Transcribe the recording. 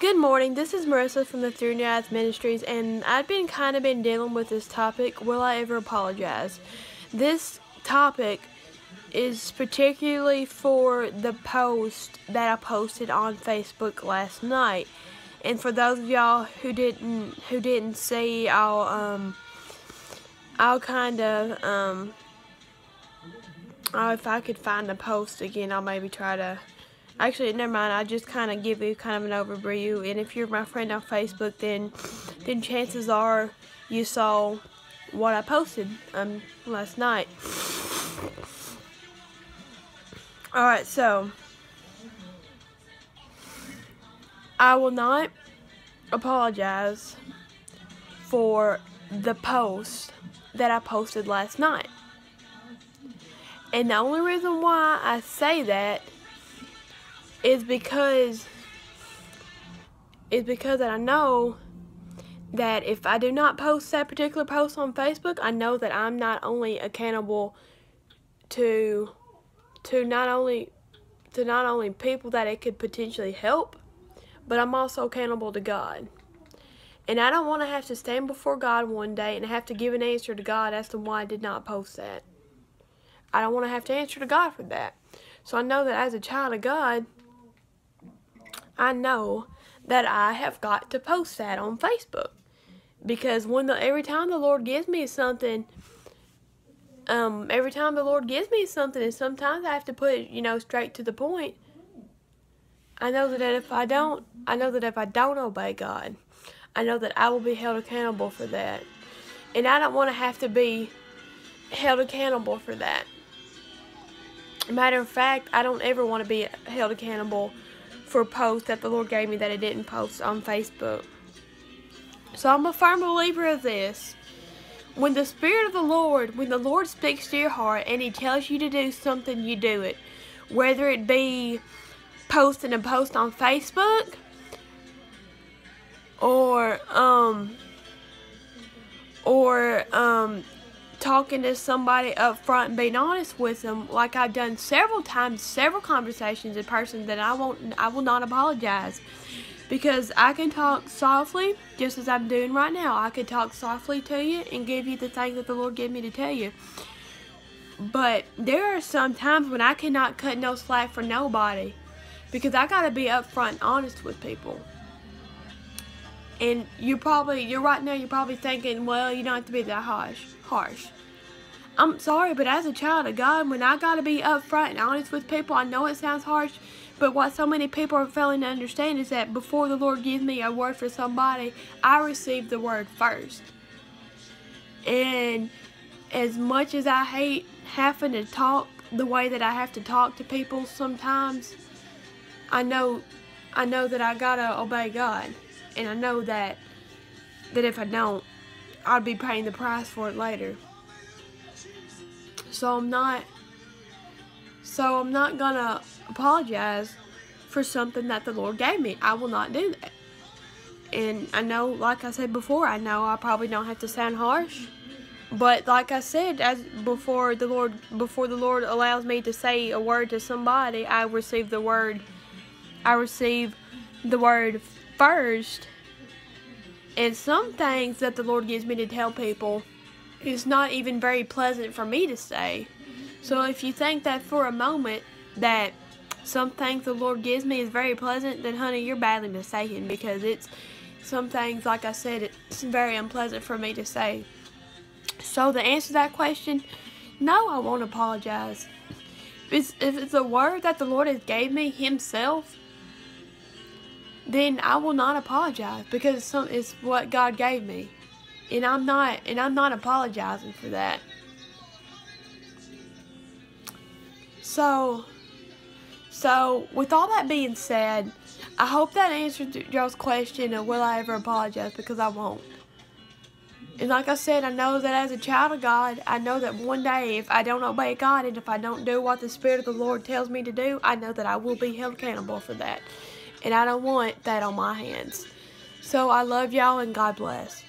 Good morning, this is Marissa from the Through New Eyes Ministries, and I've been dealing with this topic, will I ever apologize? This topic is particularly for the post that I posted on Facebook last night. And for those of y'all who didn't see, if I could find the post again, I'll maybe try to. Actually, never mind. I just give you an overview, and if you're my friend on Facebook, then chances are you saw what I posted last night. All right, so I will not apologize for the post that I posted last night, and the only reason why I say that is because I know that if I do not post that particular post on Facebook, I know that I'm not only accountable to not only people that it could potentially help, but I'm also accountable to God. And I don't want to have to stand before God one day and have to give an answer to God as to why I did not post that. I don't want to have to answer to God for that. So I know that as a child of God, I know that I have got to post that on Facebook, because every time the Lord gives me something, and sometimes I have to put it, straight to the point. I know that if I don't obey God, I know that I will be held accountable for that, and I don't want to have to be held accountable for that. Matter of fact, I don't ever want to be held accountable for posts that the Lord gave me that I didn't post on Facebook. So I'm a firm believer of this. When the Lord speaks to your heart and He tells you to do something, you do it. Whether it be posting a post on Facebook or talking to somebody up front and being honest with them, like I've done several times, several conversations in person, that I will not apologize, because I can talk softly, just as I'm doing right now. I can talk softly to you and give you the things that the Lord gave me to tell you. But there are some times when I cannot cut no slack for nobody, because I gotta be upfront and honest with people. And you're right now, you're probably thinking, well, you don't have to be that harsh. I'm sorry, but as a child of God, when I gotta be upfront and honest with people, I know it sounds harsh, but what so many people are failing to understand is that before the Lord gives me a word for somebody, I receive the word first. And as much as I hate having to talk the way that I have to talk to people sometimes, I know that I gotta obey God. And I know that if I don't, I'll be paying the price for it later. So I'm not gonna apologize for something that the Lord gave me. I will not do that. And I know, like I said before, I know I probably don't have to sound harsh, but like I said, before the Lord allows me to say a word to somebody, I receive the word first. And some things that the Lord gives me to tell people is not even very pleasant for me to say. So if you think that for a moment that some things the Lord gives me is very pleasant, then honey, you're badly mistaken, because some things, like I said, it's very unpleasant for me to say. So to answer that question, no, I won't apologize. If it's a word that the Lord has gave me Himself, then I will not apologize, because it's what God gave me, and I'm not apologizing for that. So with all that being said, I hope that answered y'all's question of will I ever apologize, because I won't. And like I said, I know that as a child of God, I know that one day if I don't obey God and if I don't do what the Spirit of the Lord tells me to do, I know that I will be held accountable for that. And I don't want that on my hands. So I love y'all, and God bless.